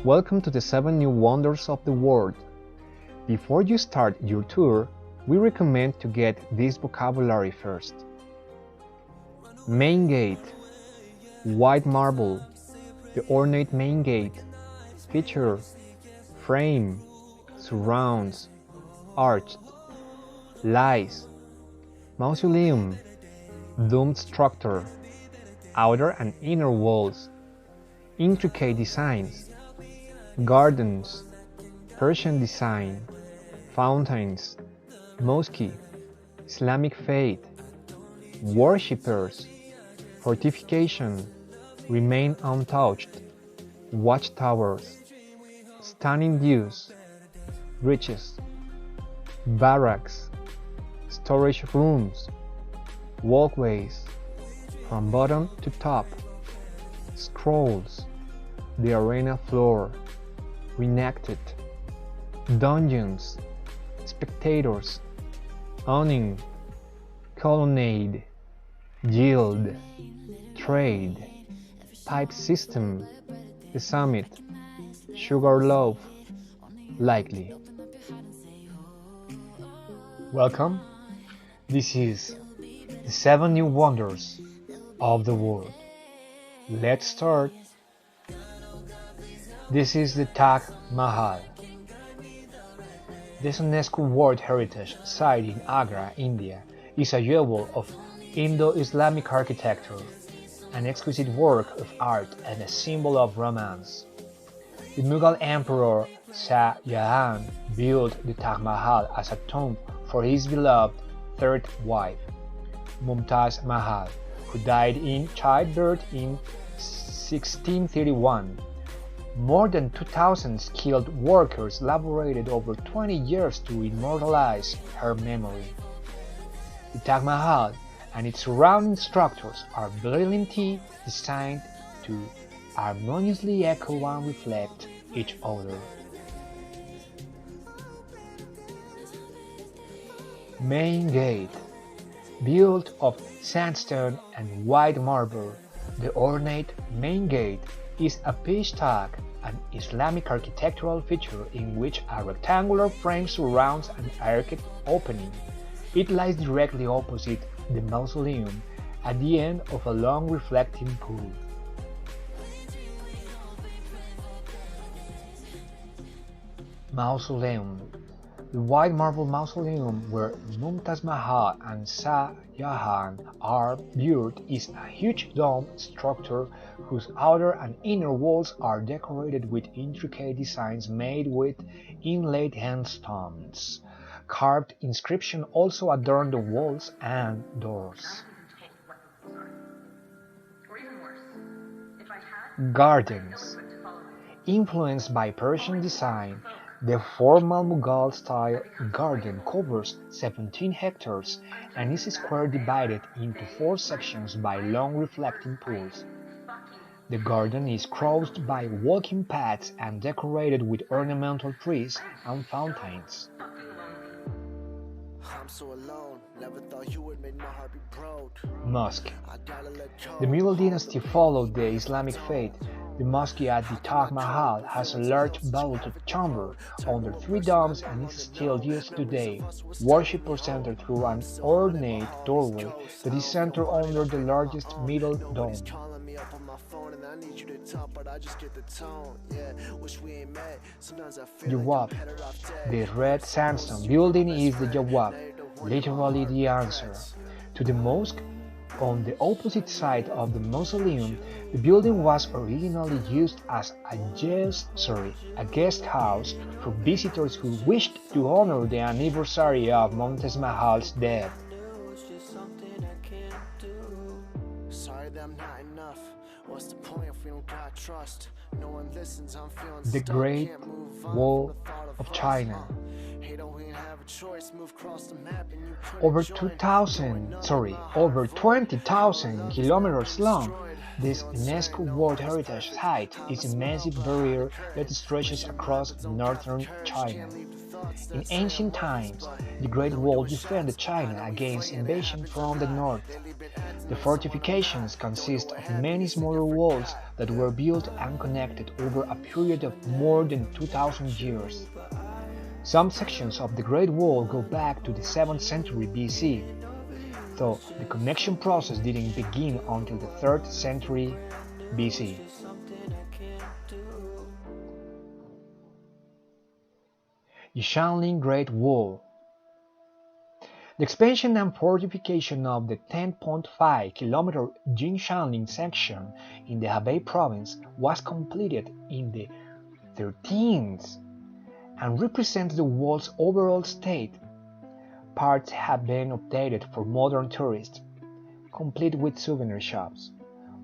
Welcome to the 7 new wonders of the world. Before you start your tour, we recommend to get this vocabulary first. Main gate, white marble, the ornate main gate, feature, frame, surrounds, arched, lies, mausoleum, domed structure, outer and inner walls, intricate designs, gardens, Persian design, fountains, mosque, Islamic faith, worshippers, fortification, remain untouched, watchtowers, stunning views, bridges, barracks, storage rooms, walkways, from bottom to top, scrolls, the arena floor, reenacted, dungeons, spectators, awning, colonnade, guild, trade, pipe system, the summit, sugar loaf, likely. Welcome, this is the 7 new wonders of the world. Let's start. This is the Taj Mahal. This UNESCO World Heritage Site in Agra, India, is a jewel of Indo-Islamic architecture, an exquisite work of art and a symbol of romance. The Mughal Emperor Shah Jahan built the Taj Mahal as a tomb for his beloved third wife, Mumtaz Mahal, who died in childbirth in 1631. More than 2,000 skilled workers laborated over 20 years to immortalize her memory. The Taj Mahal and its surrounding structures are brilliantly designed to harmoniously echo and reflect each other. Main gate. Built of sandstone and white marble, the ornate main gate is a peshtak, an Islamic architectural feature in which a rectangular frame surrounds an arched opening. It lies directly opposite the mausoleum, at the end of a long reflecting pool. Mausoleum. The white marble mausoleum where Mumtaz Mahal and Shah Jahan are buried is a huge dome structure whose outer and inner walls are decorated with intricate designs made with inlaid handstones. Carved inscriptions also adorn the walls and doors. Gardens. Influenced by Persian design, the formal Mughal-style garden covers 17 hectares and is square divided into 4 sections by long reflecting pools. The garden is crossed by walking paths and decorated with ornamental trees and fountains. Mosque. The Mughal dynasty followed the Islamic faith. The mosque at the Taj Mahal has a large vaulted chamber under 3 domes and is still used today. Worshippers enter through an ornate doorway that is centered under the largest middle dome. Jawab. The red sandstone building is the Jawab, literally the answer. To the mosque, on the opposite side of the mausoleum, the building was originally used as a guest house for visitors who wished to honor the anniversary of Mumtaz Mahal's death. The Great Wall of China. Over 20,000 kilometers long, this UNESCO World Heritage Site is a massive barrier that stretches across northern China. In ancient times, the Great Wall defended China against invasion from the north. The fortifications consist of many smaller walls that were built and connected over a period of more than 2,000 years. Some sections of the Great Wall go back to the 7th century BC, though the connection process didn't begin until the 3rd century BC. Yixianling Great Wall. The expansion and fortification of the 10.5-kilometer Yixianling section in the Hebei province was completed in the 13th and represents the wall's overall state. Parts have been updated for modern tourists, complete with souvenir shops,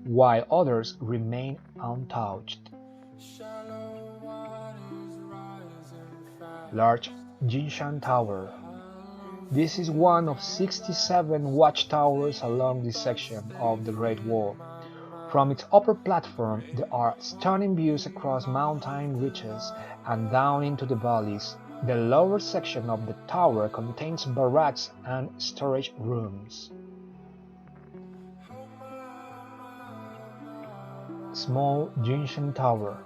while others remain untouched. Large Jinshan Tower. This is one of 67 watchtowers along this section of the Great Wall. From its upper platform, there are stunning views across mountain ridges and down into the valleys. The lower section of the tower contains barracks and storage rooms. Small Jinshan Tower.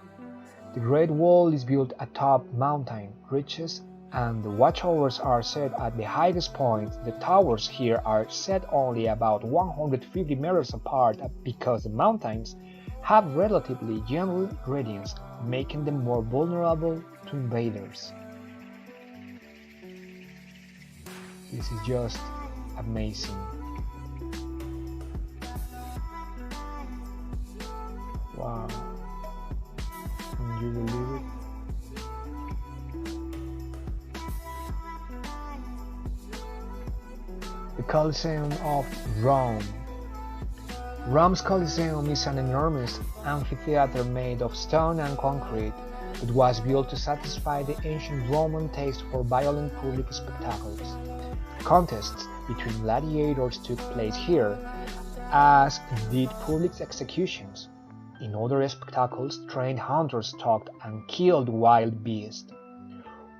The Great Wall is built atop mountain ridges and the watchtowers are set at the highest point. The towers here are set only about 150 meters apart because the mountains have relatively gentle gradients, making them more vulnerable to invaders. This is just amazing. Wow. Can you believe it? The Colosseum of Rome. Rome's Colosseum is an enormous amphitheater made of stone and concrete. It was built to satisfy the ancient Roman taste for violent public spectacles. Contests between gladiators took place here, as did public executions. In other spectacles, trained hunters stalked and killed wild beasts.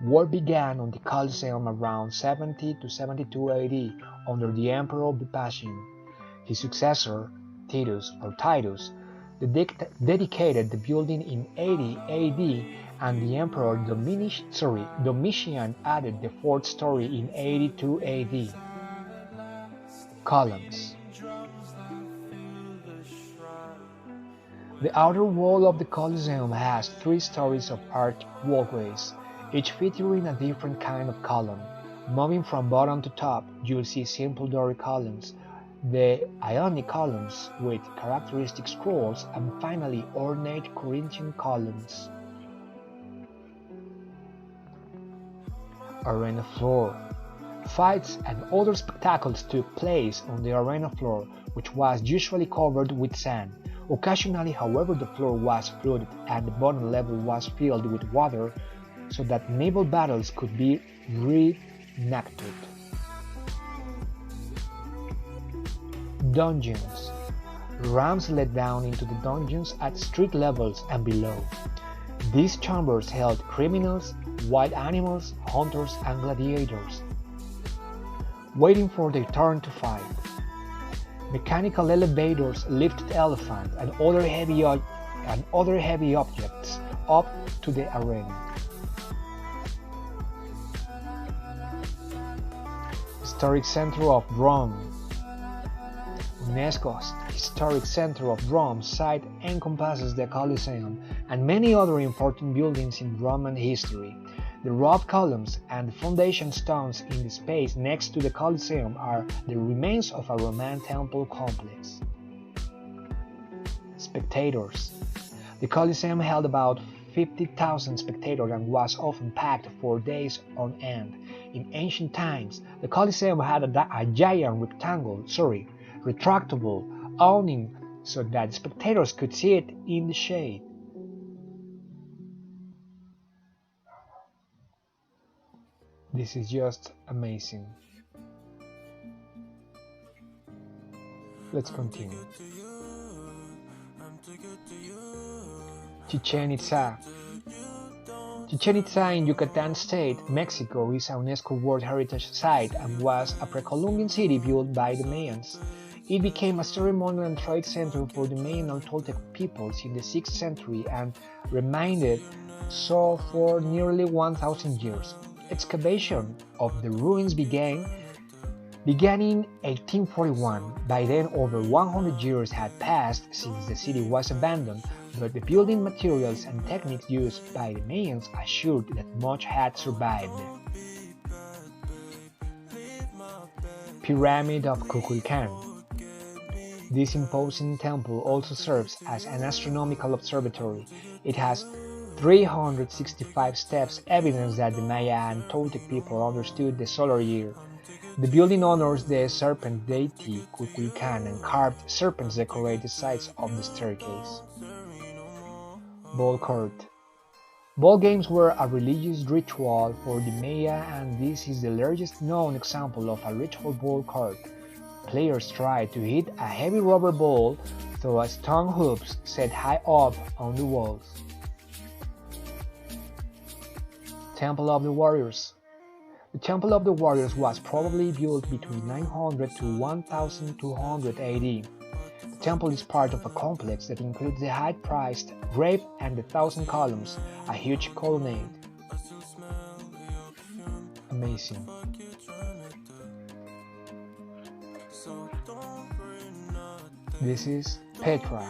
War began on the Colosseum around 70 to 72 AD under the Emperor Vespasian. His successor, Titus, dedicated the building in 80 AD, and the Emperor Domitian added the 4th story in 82 AD. Columns. The outer wall of the Colosseum has 3 stories of arched walkways, each featuring a different kind of column. Moving from bottom to top, you'll see simple Doric columns, the Ionic columns with characteristic scrolls, and finally ornate Corinthian columns. Arena floor. Fights and other spectacles took place on the arena floor, which was usually covered with sand. Occasionally, however, the floor was flooded and the bottom level was filled with water so that naval battles could be reenacted. Dungeons. Ramps led down into the dungeons at street levels and below. These chambers held criminals, wild animals, hunters, and gladiators, waiting for their turn to fight. Mechanical elevators lifted elephants and other heavy objects up to the arena. Historic Center of Rome. UNESCO's Historic Center of Rome site encompasses the Colosseum and many other important buildings in Roman history. The rough columns and the foundation stones in the space next to the Colosseum are the remains of a Roman temple complex. Spectators. The Colosseum held about 50,000 spectators and was often packed for days on end. In ancient times, the Colosseum had a giant retractable awning so that spectators could sit in the shade. This is just amazing. Let's continue. Chichen Itza. Chichen Itza in Yucatan State, Mexico is a UNESCO World Heritage Site and was a pre-Columbian city built by the Mayans. It became a ceremonial and trade center for the Mayan and Toltec peoples in the 6th century and remained so for nearly 1,000 years. Excavation of the ruins began in 1841. By then, over 100 years had passed since the city was abandoned, but the building materials and techniques used by the Mayans assured that much had survived. Pyramid of Kukulkan. This imposing temple also serves as an astronomical observatory. It has 365 steps, evidence that the Maya and Toltec people understood the solar year. The building honors the serpent deity Kukulkan, and carved serpents decorate the sides of the staircase. Ball court. Ball games were a religious ritual for the Maya, and this is the largest known example of a ritual ball court. Players try to hit a heavy rubber ball through stone hoops set high up on the walls. Temple of the Warriors. The Temple of the Warriors was probably built between 900 to 1200 AD. The temple is part of a complex that includes the high-priced grave and the 1,000 columns, a huge colonnade. Amazing. This is Petra.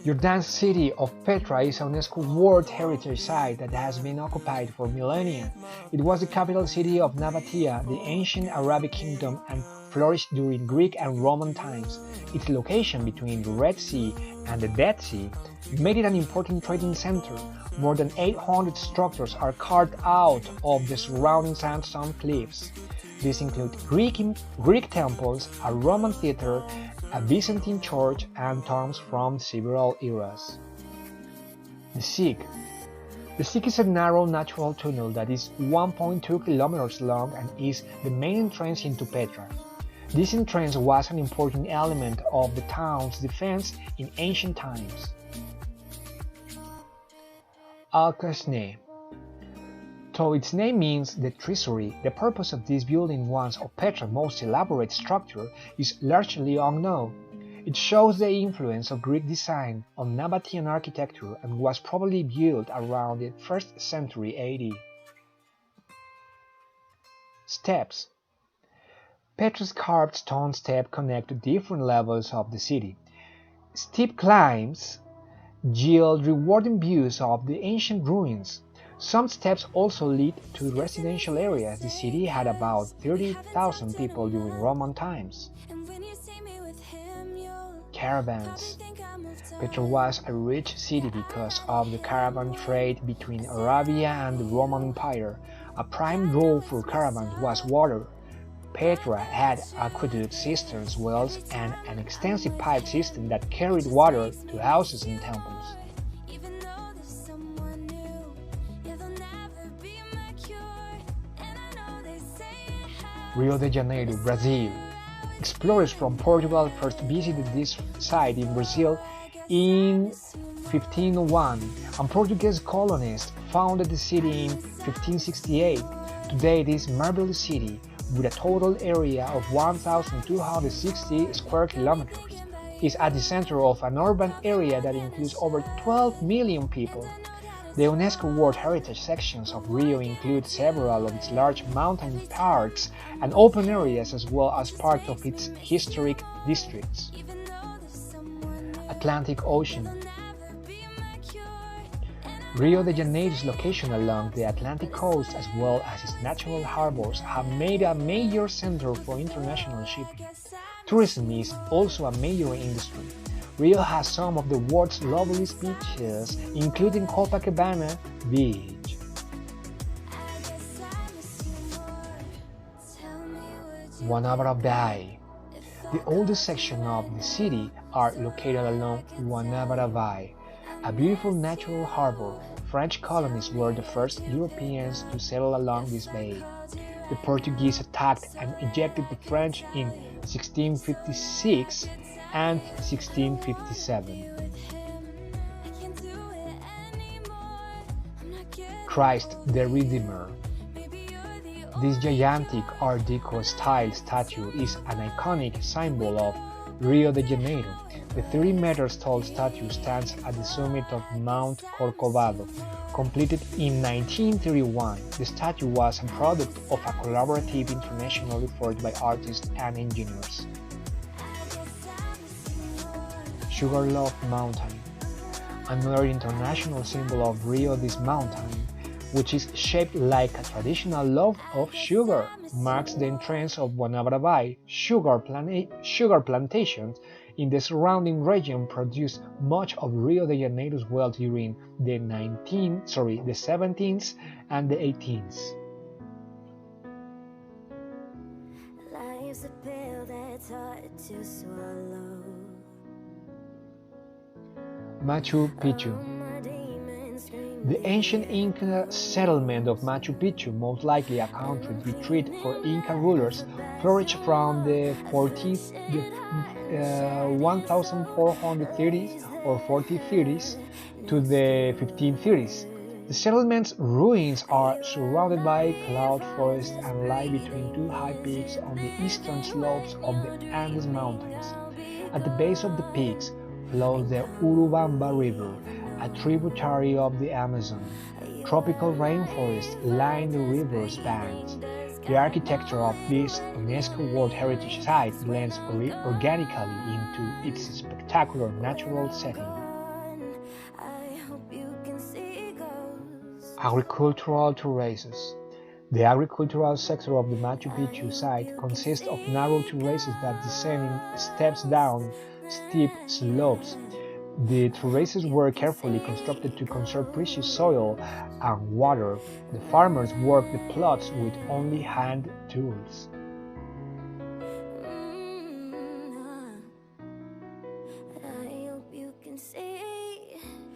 Jordan's city of Petra is a UNESCO World Heritage Site that has been occupied for millennia. It was the capital city of Nabatea, the ancient Arabic kingdom, and flourished during Greek and Roman times. Its location between the Red Sea and the Dead Sea made it an important trading center. More than 800 structures are carved out of the surrounding sandstone cliffs. These include Greek temples, a Roman theater, a Byzantine church, and tombs from several eras. The Sig. The Sig is a narrow natural tunnel that is 1.2 kilometers long and is the main entrance into Petra. This entrance was an important element of the town's defense in ancient times. Al-Kasne. Though its name means the treasury, the purpose of this building, once of Petra's most elaborate structure, is largely unknown. It shows the influence of Greek design on Nabatean architecture and was probably built around the 1st century AD. Steps. Petra's carved stone steps connect to different levels of the city. Steep climbs yield rewarding views of the ancient ruins. Some steps also lead to residential areas. The city had about 30,000 people during Roman times. Caravans. Petra was a rich city because of the caravan trade between Arabia and the Roman Empire. A prime draw for caravans was water. Petra had aqueducts, cisterns, wells, and an extensive pipe system that carried water to houses and temples. Rio de Janeiro, Brazil. Explorers from Portugal first visited this site in Brazil in 1501, and Portuguese colonists founded the city in 1568. Today, this marvelous city, with a total area of 1,260 square kilometers, is at the center of an urban area that includes over 12 million people. The UNESCO World Heritage sections of Rio include several of its large mountain parks and open areas, as well as part of its historic districts. Atlantic Ocean. Rio de Janeiro's location along the Atlantic coast, as well as its natural harbors, have made it a major center for international shipping. Tourism is also a major industry. Rio has some of the world's loveliest beaches, including Copacabana Beach. Guanabara Bay. The oldest section of the city are located along Guanabara Bay, a beautiful natural harbor. French colonists were the first Europeans to settle along this bay. The Portuguese attacked and ejected the French in 1656 and 1657. Christ the Redeemer. This gigantic Art Deco style statue is an iconic symbol of Rio de Janeiro. The 30 meters tall statue stands at the summit of Mount Corcovado. Completed in 1931, the statue was a product of a collaborative international effort by artists and engineers. Sugarloaf Mountain. Another international symbol of Rio, this mountain, which is shaped like a traditional loaf of sugar, marks the entrance of Guanabara Bay. Sugar plantations in the surrounding region produced much of Rio de Janeiro's wealth during the 17th and the 18th. Life's a pill that's hard to swallow. Machu Picchu. The ancient Inca settlement of Machu Picchu, most likely a country retreat for Inca rulers, flourished from the 1430s or 1430s to the 1530s. The settlement's ruins are surrounded by cloud forests and lie between two high peaks on the eastern slopes of the Andes Mountains. At the base of the peaks flows the Urubamba River, a tributary of the Amazon. Tropical rainforests line the river's banks. The architecture of this UNESCO World Heritage Site blends organically into its spectacular natural setting. Agricultural terraces. The agricultural sector of the Machu Picchu site consists of narrow terraces that descend in steps down steep slopes. The terraces were carefully constructed to conserve precious soil and water. The farmers worked the plots with only hand tools.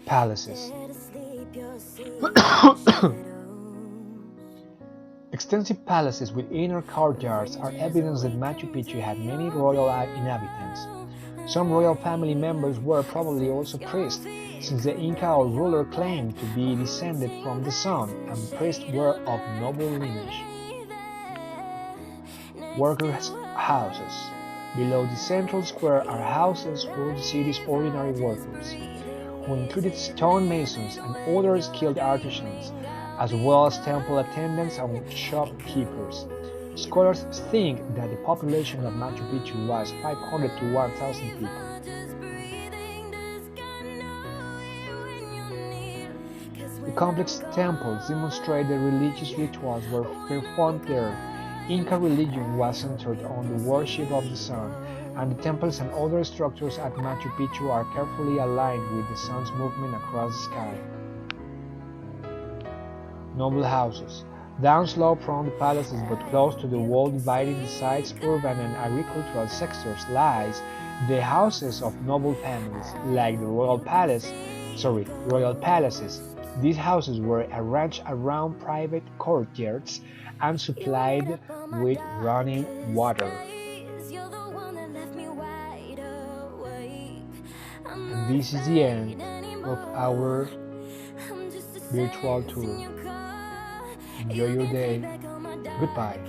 Palaces. Extensive palaces with inner courtyards are evidence that Machu Picchu had many royal inhabitants. Some royal family members were probably also priests, since the Inca or ruler claimed to be descended from the sun, and priests were of noble lineage. Workers' houses. Below the central square are houses for the city's ordinary workers, who included stonemasons and other skilled artisans, as well as temple attendants and shopkeepers. Scholars think that the population of Machu Picchu was 500 to 1,000 people. The complex temples demonstrate the religious rituals were performed there. Inca religion was centered on the worship of the sun, and the temples and other structures at Machu Picchu are carefully aligned with the sun's movement across the sky. Noble houses. Downslope from the palaces but close to the wall dividing the site's urban and agricultural sectors lies the houses of noble families, like the royal palaces. These houses were arranged around private courtyards and supplied with running water. And this is the end of our virtual tour. Enjoy your day. Goodbye.